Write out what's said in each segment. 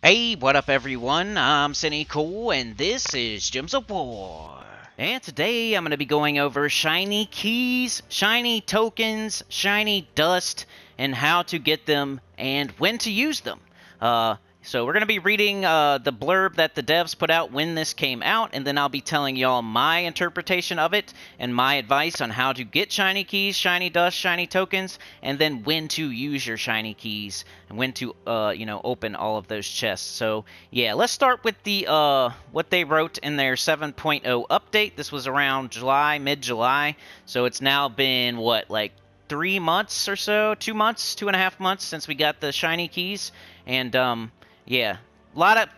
Hey, what up everyone? I'm Sinnycool and this is Gems of War. And today I'm going to be going over shiny keys, shiny tokens, shiny dust, and how to get them and when to use them. So we're going to be reading the blurb that the devs put out when this came out, and then I'll be telling y'all my interpretation of it and my advice on how to get shiny keys, shiny dust, shiny tokens, and then when to use your shiny keys and when to, open all of those chests. So yeah, let's start with the what they wrote in their 7.0 update. This was around July, mid-July, so it's now been what, like 3 months or so, 2 months, 2.5 months since we got the shiny keys, and yeah, a lot of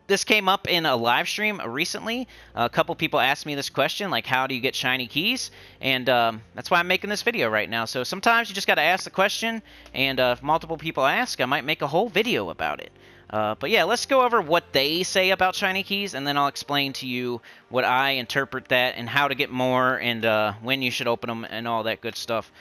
this came up in a live stream recently. A couple people asked me this question, like, how do you get shiny keys? And that's why I'm making this video right now. So sometimes you just got to ask the question, and if multiple people ask, I might make a whole video about it. But yeah, let's go over what they say about shiny keys, and then I'll explain to you what I interpret that and how to get more and when you should open them and all that good stuff.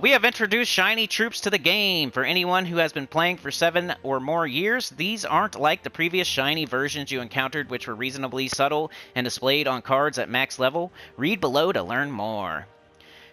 We have introduced shiny troops to the game. For anyone who has been playing for 7 or more years, these aren't like the previous shiny versions you encountered, which were reasonably subtle and displayed on cards at max level. Read below to learn more.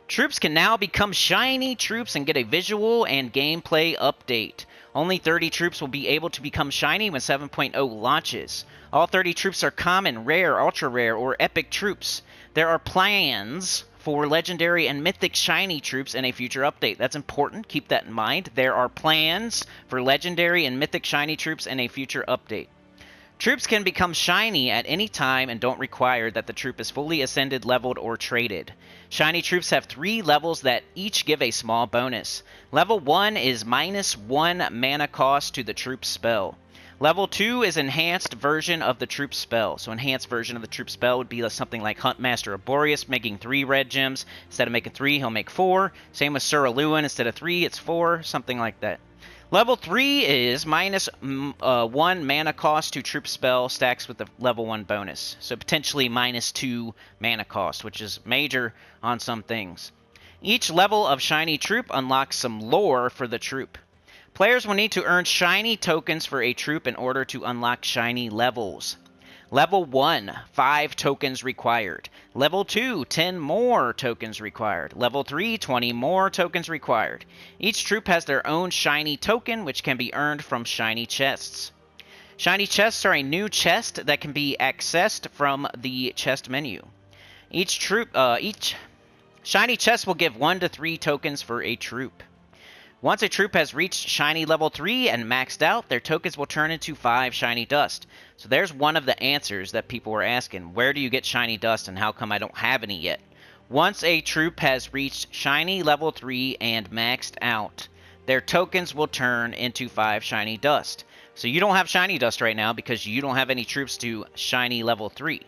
Troops can now become shiny troops and get a visual and gameplay update. Only 30 troops will be able to become shiny when 7.0 launches. All 30 troops are common, rare, ultra rare, or epic troops. There are plans for legendary and mythic shiny troops in a future update. That's important. Keep that in mind. There are plans for legendary and mythic shiny troops in a future update. Troops can become shiny at any time and don't require that the troop is fully ascended, leveled, or traded. Shiny troops have 3 levels that each give a small bonus. Level 1 is -1 mana cost to the troop spell. Level 2 is enhanced version of the troop spell. So enhanced version of the troop spell would be something like Huntmaster of Boreas, making 3 red gems. Instead of making 3, he'll make 4. Same with Suraluin. Instead of 3, it's 4. Something like that. Level 3 is -1 mana cost to troop spell, stacks with the level 1 bonus. So potentially -2 mana cost, which is major on some things. Each level of shiny troop unlocks some lore for the troop. Players will need to earn shiny tokens for a troop in order to unlock shiny levels. Level 1, 5 tokens required. Level 2, 10 more tokens required. Level 3, 20 more tokens required. Each troop has their own shiny token, which can be earned from shiny chests. Shiny chests are a new chest that can be accessed from the chest menu. Each shiny chest will give 1 to 3 tokens for a troop. Once a troop has reached shiny level 3 and maxed out, their tokens will turn into 5 shiny dust. So there's one of the answers that people were asking. Where do you get shiny dust and how come I don't have any yet? Once a troop has reached shiny level 3 and maxed out, their tokens will turn into 5 shiny dust. So you don't have shiny dust right now because you don't have any troops to shiny level 3.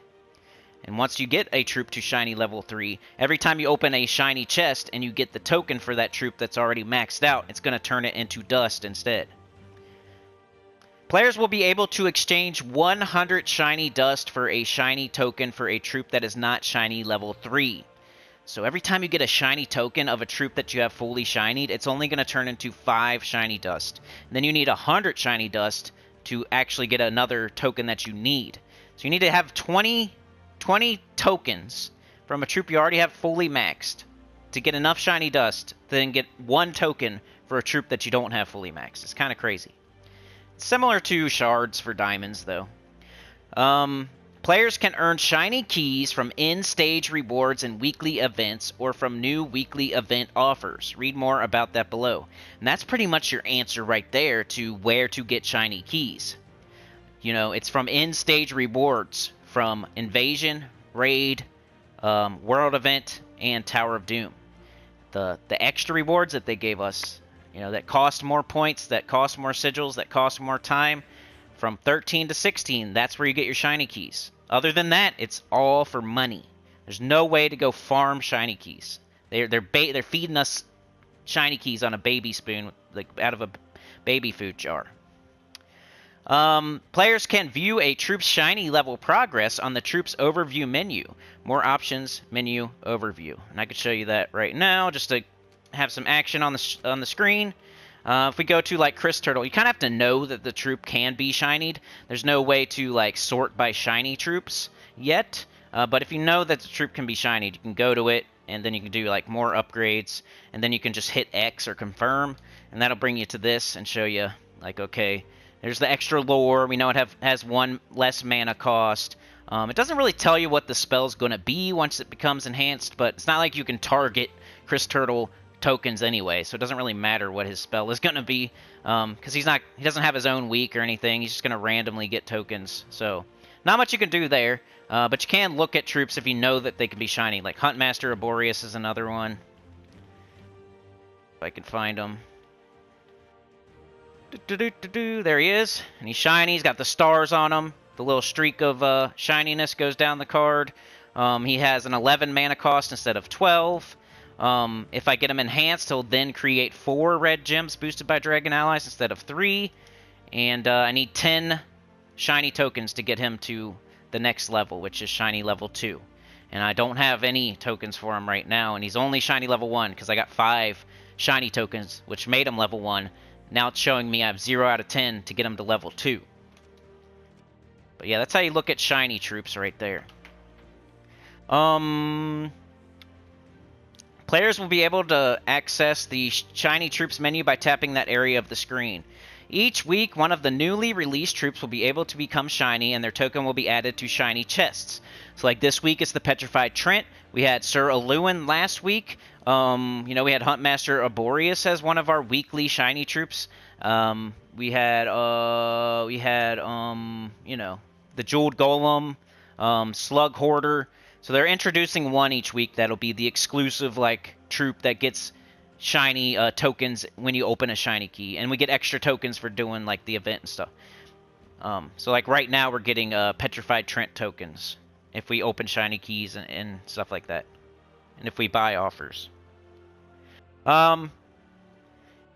And once you get a troop to shiny level 3, every time you open a shiny chest and you get the token for that troop that's already maxed out, it's going to turn it into dust instead. Players will be able to exchange 100 shiny dust for a shiny token for a troop that is not shiny level 3. So every time you get a shiny token of a troop that you have fully shinied, it's only going to turn into 5 shiny dust. And then you need 100 shiny dust to actually get another token that you need. So you need to have 20 tokens from a troop you already have fully maxed to get enough shiny dust to then get 1 token for a troop that you don't have fully maxed. It's kind of crazy. It's similar to shards for diamonds, though. Players can earn shiny keys from in-stage rewards and weekly events or from new weekly event offers. Read more about that below. And that's pretty much your answer right there to where to get shiny keys. You know, it's from in-stage rewards from Invasion, Raid, World Event, and Tower of Doom. The extra rewards that they gave us, you know, that cost more points, that cost more sigils, that cost more time, from 13 to 16, that's where you get your shiny keys. Other than that, it's all for money. There's no way to go farm shiny keys. They're feeding us shiny keys on a baby spoon, like out of a baby food jar. Players can view a troop's shiny level progress on the troop's overview menu. More options, menu, overview. And I could show you that right now, just to have some action on the screen. If we go to like Chris Turtle, you kind of have to know that the troop can be shinied. There's no way to like sort by shiny troops yet, but if you know that the troop can be shinied, you can go to it, and then you can do like more upgrades, and then you can just hit X or confirm, and that'll bring you to this and show you like, okay, there's the extra lore. We know it has 1 less mana cost. It doesn't really tell you what the spell's going to be once it becomes enhanced, but it's not like you can target Chris Turtle tokens anyway, so it doesn't really matter what his spell is going to be, because he doesn't have his own week or anything. He's just going to randomly get tokens, so not much you can do there, but you can look at troops if you know that they can be shiny, like Huntmaster Arboreus is another one, if I can find him. There he is, and he's shiny. He's got the stars on him. The little streak of shininess goes down the card. He has an 11 mana cost instead of 12. If I get him enhanced, he'll then create 4 red gems boosted by Dragon Allies instead of 3. And I need 10 shiny tokens to get him to the next level, which is shiny level 2. And I don't have any tokens for him right now, and he's only shiny level 1 because I got 5 shiny tokens, which made him level 1. Now it's showing me I have 0 out of 10 to get him to level 2. But yeah, that's how you look at shiny troops right there. Players will be able to access the shiny troops menu by tapping that area of the screen. Each week, one of the newly released troops will be able to become shiny, and their token will be added to shiny chests. So like this week, it's the Petrified Trent. We had Sir Aluin last week. We had Huntmaster Arboreus as one of our weekly shiny troops. We had the Jeweled Golem, Slug Hoarder. So they're introducing one each week that'll be the exclusive like troop that gets shiny tokens when you open a shiny key, and we get extra tokens for doing like the event and stuff. So like right now we're getting Petrified Trent tokens if we open shiny keys and stuff like that, and if we buy offers.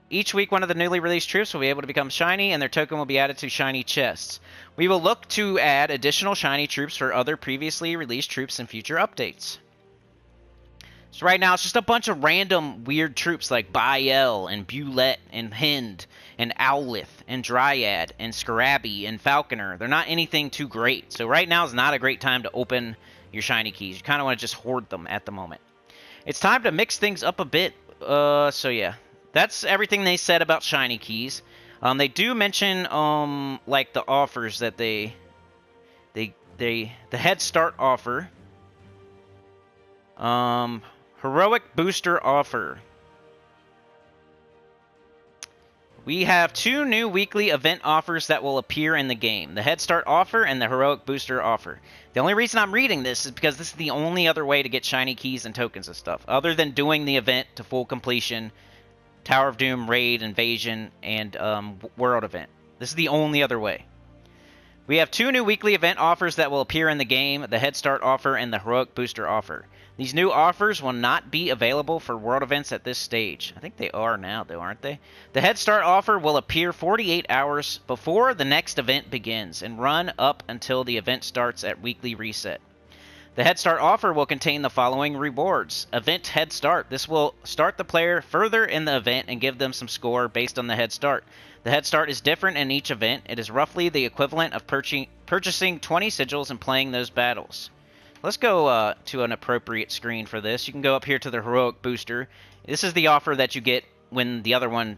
Each week, one of the newly released troops will be able to become shiny, and their token will be added to shiny chests. We will look to add additional shiny troops for other previously released troops in future updates. So right now, it's just a bunch of random weird troops like Bael, and Bulette, and Hind, and Owlith, and Dryad, and Scrabby, and Falconer. They're not anything too great. So right now is not a great time to open your shiny keys. You kind of want to just hoard them at the moment. It's time to mix things up a bit. So yeah. That's everything they said about shiny keys. They do mention like the offers that the Head Start offer, Heroic Booster offer. We have 2 new weekly event offers that will appear in the game: the Head Start offer and the Heroic Booster offer. The only reason I'm reading this is because this is the only other way to get shiny keys and tokens and stuff, other than doing the event to full completion. Tower of Doom, Raid, Invasion, and World Event. This is the only other way. We have 2 new weekly event offers that will appear in the game: the Head Start offer and the Heroic Booster offer. These new offers will not be available for World Events at this stage. I think they are now, though, aren't they? The Head Start offer will appear 48 hours before the next event begins and run up until the event starts at weekly reset. The Head Start offer will contain the following rewards. Event Head Start. This will start the player further in the event and give them some score based on the Head Start. The Head Start is different in each event. It is roughly the equivalent of purchasing 20 sigils and playing those battles. Let's go to an appropriate screen for this. You can go up here to the Heroic Booster. This is the offer that you get when the other one,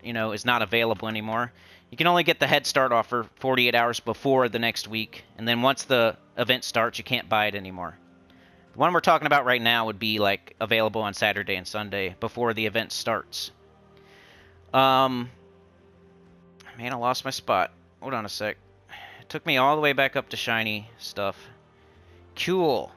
is not available anymore. You can only get the Head Start offer 48 hours before the next week, and then once the event starts, you can't buy it anymore. The one we're talking about right now would be like available on Saturday and Sunday before the event starts. Man, I lost my spot. Hold on a sec. It took me all the way back up to shiny stuff. Cool.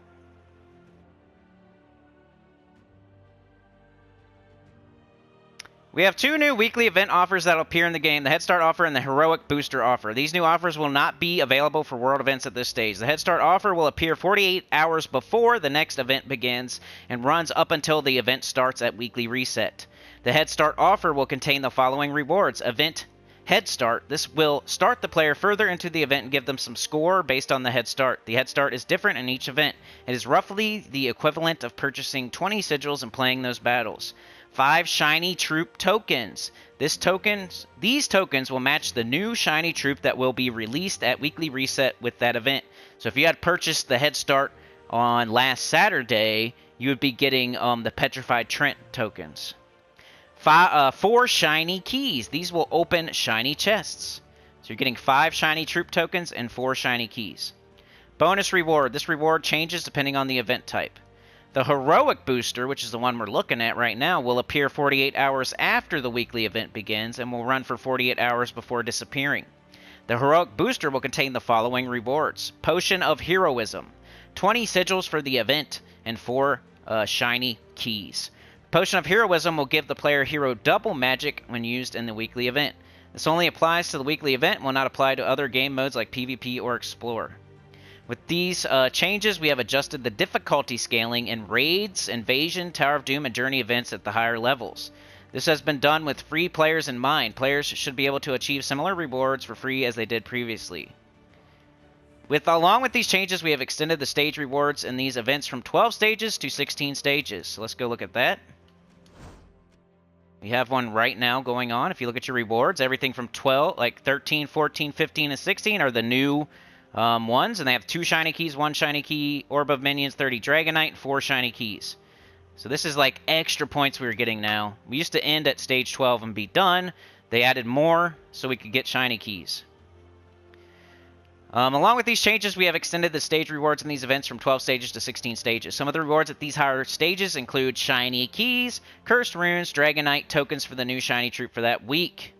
We have 2 new weekly event offers that will appear in the game: the Head Start offer and the Heroic Booster offer. These new offers will not be available for World Events at this stage. The Head Start offer will appear 48 hours before the next event begins and runs up until the event starts at weekly reset. The Head Start offer will contain the following rewards. Event Head Start. This will start the player further into the event and give them some score based on the Head Start. The Head Start is different in each event. It is roughly the equivalent of purchasing 20 sigils and playing those battles. 5 shiny troop tokens. These tokens will match the new shiny troop that will be released at weekly reset with that event. So if you had purchased the head start on last Saturday, you would be getting the Petrified Trent tokens. 4 shiny keys. These will open shiny chests. So you're getting 5 shiny troop tokens and 4 shiny keys. Bonus reward. This reward changes depending on the event type. The Heroic Booster, which is the one we're looking at right now, will appear 48 hours after the weekly event begins and will run for 48 hours before disappearing. The Heroic Booster will contain the following rewards. Potion of Heroism, 20 sigils for the event, and 4 shiny keys. Potion of Heroism will give the player hero double magic when used in the weekly event. This only applies to the weekly event and will not apply to other game modes like PvP or Explore. With these changes, we have adjusted the difficulty scaling in Raids, Invasion, Tower of Doom, and Journey events at the higher levels. This has been done with free players in mind. Players should be able to achieve similar rewards for free as they did previously. Along with these changes, we have extended the stage rewards in these events from 12 stages to 16 stages. So let's go look at that. We have one right now going on. If you look at your rewards, everything from 12, like 13, 14, 15, and 16 are the new ones, and they have 2 shiny keys, 1 shiny key, Orb of Minions, 30 Dragonite, and 4 shiny keys. So this is like extra points we were getting now. We used to end at stage 12 and be done. They added more so we could get shiny keys. Along with these changes, we have extended the stage rewards in these events from 12 stages to 16 stages. Some of the rewards at these higher stages include shiny keys, cursed runes, Dragonite, tokens for the new shiny troop for that week.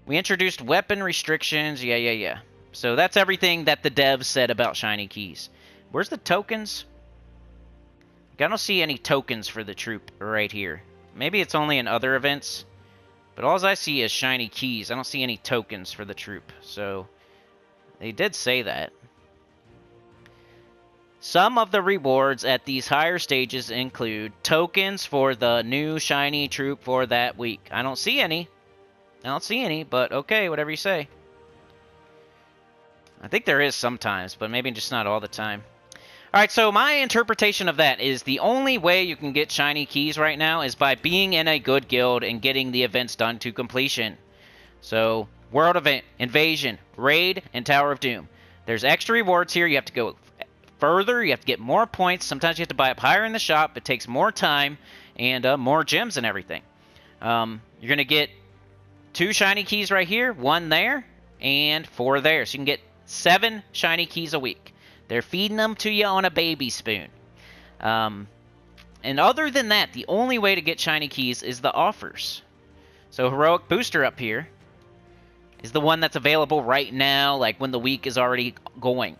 We introduced weapon restrictions. Yeah. So that's everything that the devs said about shiny keys. Where's the tokens? I don't see any tokens for the troop right here. Maybe it's only in other events. But all I see is shiny keys. I don't see any tokens for the troop. So they did say that. Some of the rewards at these higher stages include tokens for the new shiny troop for that week. I don't see any, but okay, whatever you say. I think there is sometimes, but maybe just not all the time. Alright, so my interpretation of that is the only way you can get shiny keys right now is by being in a good guild and getting the events done to completion. So, World Event, Invasion, Raid, and Tower of Doom. There's extra rewards here. You have to go further. You have to get more points. Sometimes you have to buy up higher in the shop. It takes more time and more gems and everything. You're going to get 2 shiny keys right here, 1 there, and 4 there. So you can get 7 shiny keys a week. They're feeding them to you on a baby spoon. And other than that, the only way to get shiny keys is the offers. So Heroic Booster up here is the one that's available right now, like when the week is already going.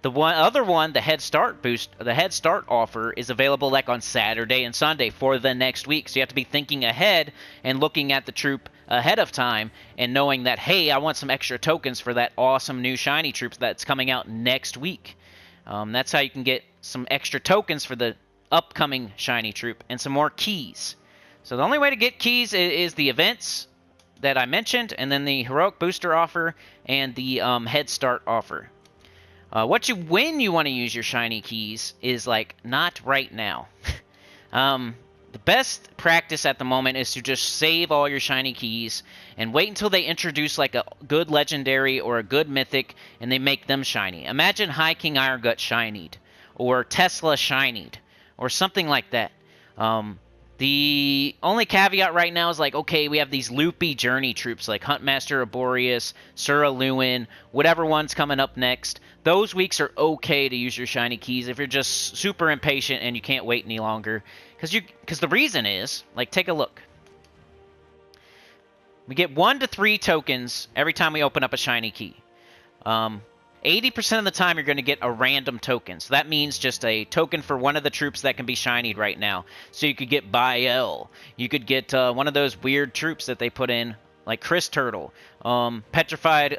The other one, the Head Start offer, is available like on Saturday and Sunday for the next week. So you have to be thinking ahead and looking at the troop ahead of time and knowing that, hey, I want some extra tokens for that awesome new shiny troop that's coming out next week. That's how you can get some extra tokens for the upcoming shiny troop and some more keys. So the only way to get keys is the events that I mentioned, and then the Heroic Booster offer and the Head Start offer. When you want to use your shiny keys is like not right now. The best practice at the moment is to just save all your shiny keys and wait until they introduce like a good legendary or a good mythic and they make them shiny. Imagine High King Irongut shinied, or Tesla shinied, or something like that. The only caveat right now is like, okay, we have these loopy journey troops like Huntmaster Arboreus, Sura Lewin, whatever one's coming up next. Those weeks are okay to use your shiny keys if you're just super impatient and you can't wait any longer. Because the reason is, like, take a look. We get 1 to 3 tokens every time we open up a shiny key. 80% of the time, you're going to get a random token. So that means just a token for one of the troops that can be shinied right now. So you could get Bael. You could get one of those weird troops that they put in, like Chris Turtle, Petrified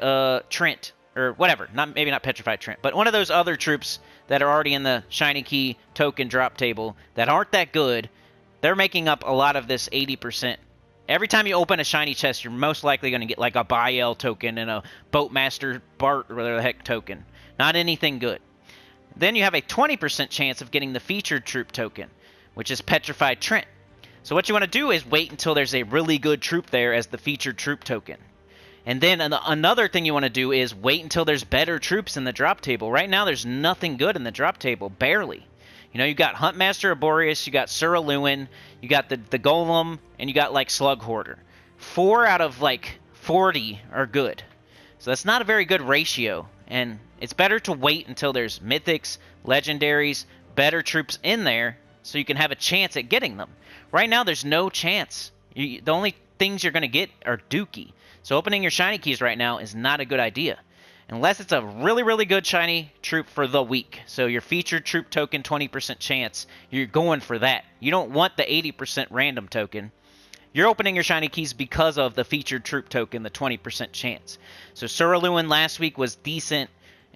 Trent, or whatever. Maybe not Petrified Trent, but one of those other troops that are already in the shiny key token drop table that aren't that good. They're making up a lot of this 80%. Every time you open a shiny chest, you're most likely going to get like a Bael token and a Boatmaster Bart or whatever the heck token. Not anything good. Then you have a 20% chance of getting the featured troop token, which is Petrified Trent. So what you want to do is wait until there's a really good troop there as the featured troop token. And then another thing you want to do is wait until there's better troops in the drop table. Right now, there's nothing good in the drop table, barely. You know, you got Huntmaster Arboreus, you got Suraluin, you got the Golem, and you got, like, Slug Hoarder. 4 out of, like, 40 are good. So that's not a very good ratio. And it's better to wait until there's mythics, legendaries, better troops in there so you can have a chance at getting them. Right now, there's no chance. The only things you're going to get are Dookie. So opening your shiny keys right now is not a good idea. Unless it's a really, really good shiny troop for the week. So your featured troop token, 20% chance, you're going for that. You don't want the 80% random token. You're opening your shiny keys because of the featured troop token, the 20% chance. So Suraluin last week was decent.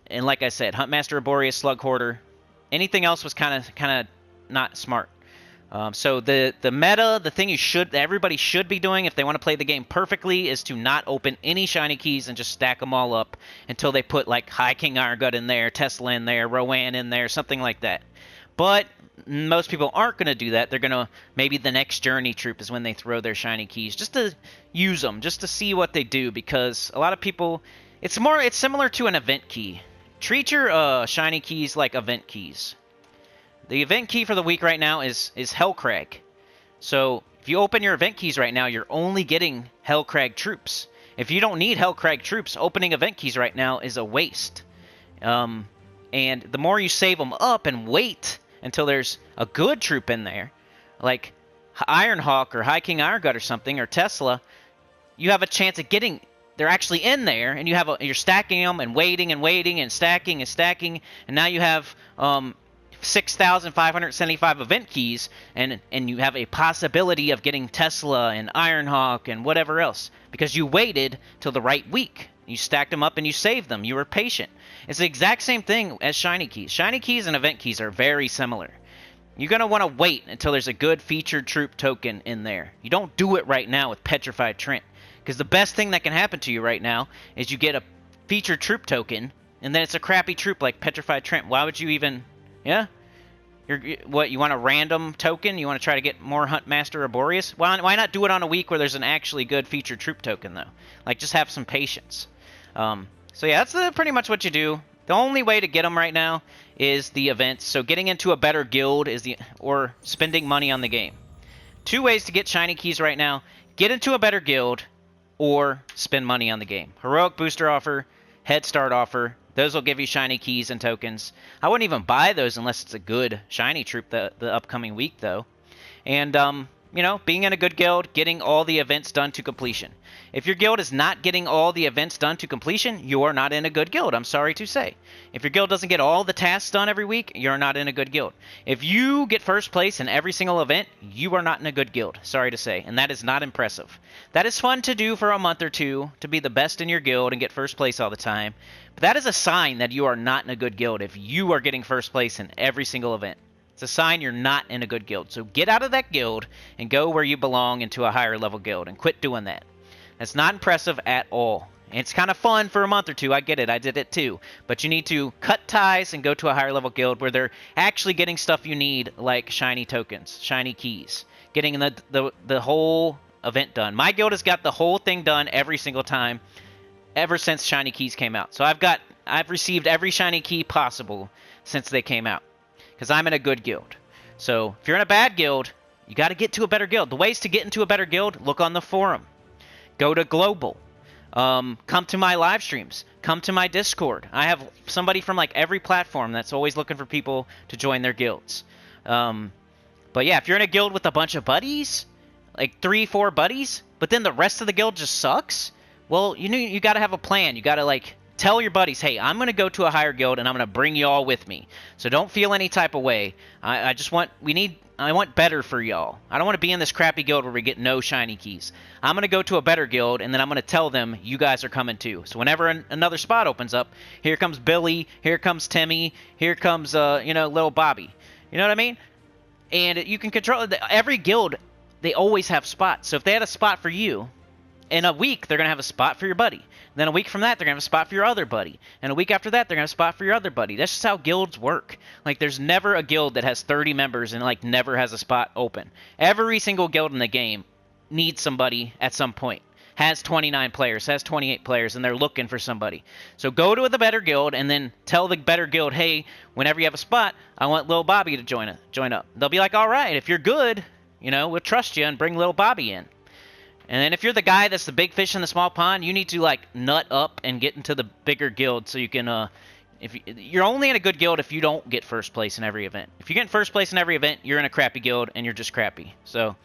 And like I said, Huntmaster Arboreus, Slug Hoarder. Anything else was kind of not smart. So the meta, the thing everybody should be doing if they want to play the game perfectly is to not open any shiny keys and just stack them all up until they put like High King Irongut in there, Tesla in there, Rowan in there, something like that. But most people aren't going to do that. They're going to, maybe the next Journey troop is when they throw their shiny keys, just to use them, just to see what they do, because a lot of people, it's similar to an event key. Treat your shiny keys like event keys. The event key for the week right now is Hellcrag. So if you open your event keys right now, you're only getting Hellcrag troops. If you don't need Hellcrag troops, opening event keys right now is a waste. And the more you save them up and wait until there's a good troop in there, like Ironhawk or High King Irongut or something, or Tesla, you have a chance of getting... They're actually in there, and you're stacking them and waiting and stacking, and now you have 6,575 event keys, and you have a possibility of getting Tesla and Ironhawk and whatever else because you waited till the right week. You stacked them up and you saved them. You were patient. It's the exact same thing as shiny keys. Shiny keys and event keys are very similar. You're going to want to wait until there's a good featured troop token in there. You don't do it right now with Petrified Trent. Because the best thing that can happen to you right now is you get a featured troop token, and then it's a crappy troop like Petrified Trent. Why would you even... Yeah? What, you want a random token? You want to try to get more Huntmaster Arboreus? Why not do it on a week where there's an actually good featured troop token, though? Like, just have some patience. So yeah, that's pretty much what you do. The only way to get them right now is the events. So getting into a better guild or spending money on the game. 2 ways to get shiny keys right now. Get into a better guild or spend money on the game. Heroic booster offer, head start offer. Those will give you shiny keys and tokens. I wouldn't even buy those unless it's a good shiny troop the upcoming week, though. And, being in a good guild, getting all the events done to completion. If your guild is not getting all the events done to completion, you are not in a good guild, I'm sorry to say. If your guild doesn't get all the tasks done every week, you're not in a good guild. If you get first place in every single event, you are not in a good guild, sorry to say, and that is not impressive. That is fun to do for a month or two, to be the best in your guild and get first place all the time, but that is a sign that you are not in a good guild if you are getting first place in every single event. It's a sign you're not in a good guild. So get out of that guild and go where you belong into a higher level guild and quit doing that. That's not impressive at all. And it's kind of fun for a month or two. I get it. I did it too. But you need to cut ties and go to a higher level guild where they're actually getting stuff you need, like shiny tokens, shiny keys, getting the whole event done. My guild has got the whole thing done every single time ever since shiny keys came out. So I've received every shiny key possible since they came out. Because I'm in a good guild. So if you're in a bad guild, you got to get to a better guild. The ways to get into a better guild, look on the forum. Go to Global. Come to my live streams. Come to my Discord. I have somebody from like every platform that's always looking for people to join their guilds. But yeah, if you're in a guild with a bunch of buddies, like 3-4 buddies, but then the rest of the guild just sucks, well, you got to have a plan. You got to like... Tell your buddies, hey, I'm going to go to a higher guild and I'm going to bring you all with me. So don't feel any type of way. I want better for y'all. I don't want to be in this crappy guild where we get no shiny keys. I'm going to go to a better guild and then I'm going to tell them you guys are coming too. So whenever another spot opens up, here comes Billy, here comes Timmy, here comes, little Bobby. You know what I mean? And you can control every guild. They always have spots. So if they had a spot for you, In a week, they're going to have a spot for your buddy. Then a week from that, they're going to have a spot for your other buddy. And a week after that, they're going to have a spot for your other buddy. That's just how guilds work. Like, there's never a guild that has 30 members and, like, never has a spot open. Every single guild in the game needs somebody at some point. Has 29 players, has 28 players, and they're looking for somebody. So go to the better guild and then tell the better guild, hey, whenever you have a spot, I want Lil Bobby to join up. They'll be like, all right, if you're good, you know, we'll trust you and bring Lil Bobby in. And then if you're the guy that's the big fish in the small pond, you need to, like, nut up and get into the bigger guild so you can, you're only in a good guild if you don't get first place in every event. If you get in first place in every event, you're in a crappy guild and you're just crappy. So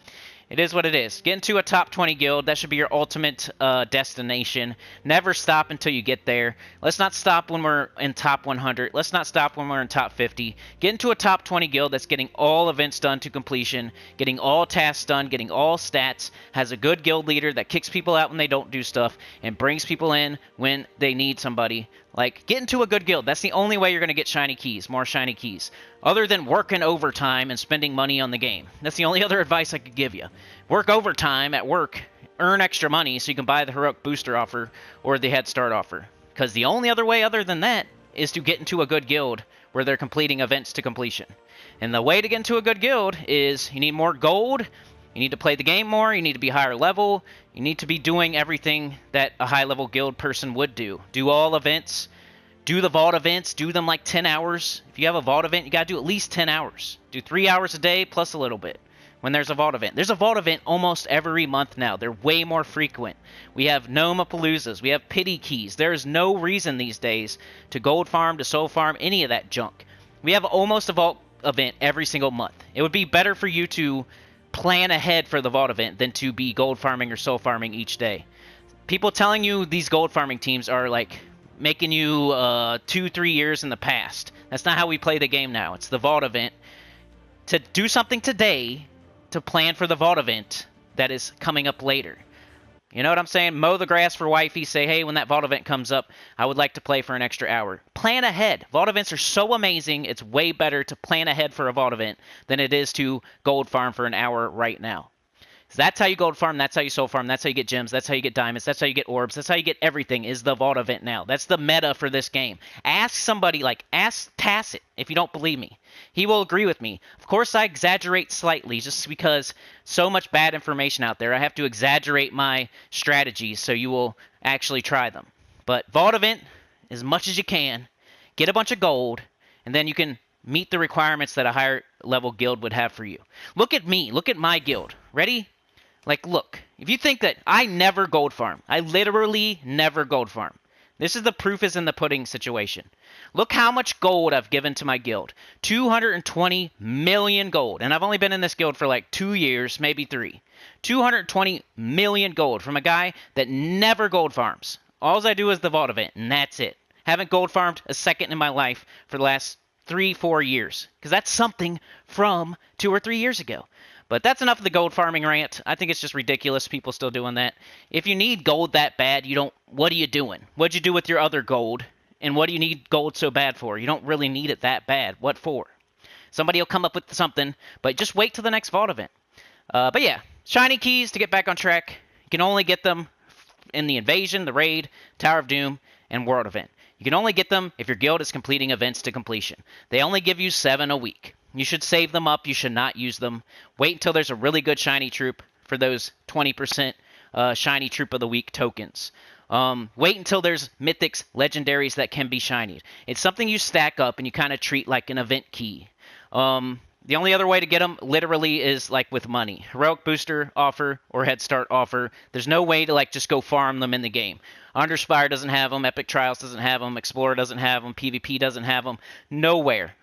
it is what it is. Get into a top 20 guild. That should be your ultimate destination. Never stop until you get there. Let's not stop when we're in top 100. Let's not stop when we're in top 50. Get into a top 20 guild that's getting all events done to completion, getting all tasks done, getting all stats, has a good guild leader that kicks people out when they don't do stuff, and brings people in when they need somebody. Like, get into a good guild. That's the only way you're going to get shiny keys, more shiny keys. Other than working overtime and spending money on the game. That's the only other advice I could give you. Work overtime at work, earn extra money so you can buy the heroic booster offer or the head start offer. Because the only other way other than that is to get into a good guild where they're completing events to completion. And the way to get into a good guild is you need more gold, you need to play the game more, you need to be higher level, you need to be doing everything that a high level guild person would do. Do all events, do the vault events, do them like 10 hours. If you have a vault event, you got to do at least 10 hours. Do 3 hours a day plus a little bit when there's a vault event. There's a vault event almost every month now. They're way more frequent. We have Nomapaloozas. We have pity keys. There is no reason these days to gold farm, to soul farm, any of that junk. We have almost a vault event every single month. It would be better for you to plan ahead for the vault event than to be gold farming or soul farming each day. People telling you these gold farming teams are like making you 2-3 years in the past. That's not how we play the game now. It's the vault event. To do something today to plan for the vault event that is coming up later. You know what I'm saying? Mow the grass for wifey. Say, hey, when that vault event comes up, I would like to play for an extra hour. Plan ahead. Vault events are so amazing. It's way better to plan ahead for a vault event than it is to gold farm for an hour right now. So that's how you gold farm. That's how you soul farm. That's how you get gems. That's how you get diamonds. That's how you get orbs. That's how you get everything is the vault event now. That's the meta for this game. Ask somebody, like, ask Tacet if you don't believe me. He will agree with me. Of course, I exaggerate slightly just because so much bad information out there. I have to exaggerate my strategies so you will actually try them. But vault event, as much as you can, get a bunch of gold, and then you can meet the requirements that a higher level guild would have for you. Look at me. Look at my guild. Ready? Like, look. If you think that I never gold farm, I literally never gold farm. This is the proof is in the pudding situation. Look how much gold I've given to my guild. 220 million gold. And I've only been in this guild for like 2 years, maybe 3. 220 million gold from a guy that never gold farms. All I do is the vault event, and that's it. Haven't gold farmed a second in my life for the last 3-4 years. Because that's something from 2 or 3 years ago. But that's enough of the gold farming rant. I think it's just ridiculous people still doing that. If you need gold that bad, what are you doing? What'd you do with your other gold? And what do you need gold so bad for? You don't really need it that bad. What for? Somebody will come up with something, but just wait till the next vault event. But yeah, shiny keys to get back on track. You can only get them in the Invasion, the Raid, Tower of Doom, and World event. You can only get them if your guild is completing events to completion. They only give you 7 a week. You should save them up. You should not use them. Wait until there's a really good shiny troop for those 20% shiny troop of the week tokens. Wait until there's mythics, legendaries that can be shinied. It's something you stack up and you kind of treat like an event key. The only other way to get them literally is like with money. Heroic booster offer or head start offer. There's no way to like just go farm them in the game. Underspire doesn't have them. Epic Trials doesn't have them. Explorer doesn't have them. PvP doesn't have them. Nowhere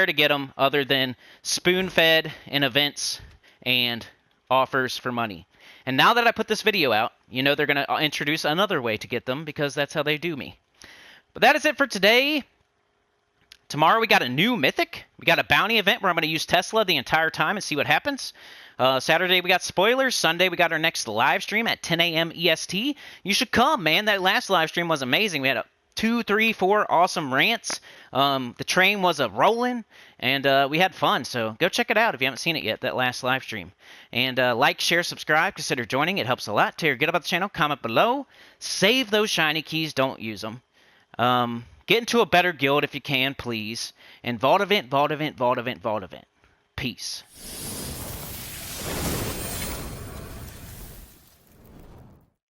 to get them other than spoon-fed in events and offers for money. And now that I put this video out, you know they're going to introduce another way to get them because that's how they do me. But that is it for today. Tomorrow we got a new mythic. We got a bounty event where I'm going to use Tesla the entire time and see what happens. Saturday we got spoilers. Sunday we got our next live stream at 10 a.m. EST. You should come, man. That last live stream was amazing. We had 2, 3, 4 awesome rants. The train was a rolling, and we had fun. So go check it out if you haven't seen it yet, that last live stream. And like, share, subscribe, consider joining. It helps a lot. Tell your good about the channel. Comment below. Save those shiny keys. Don't use them. Get into a better guild if you can, please. And vault event, vault event, vault event, vault event. Peace.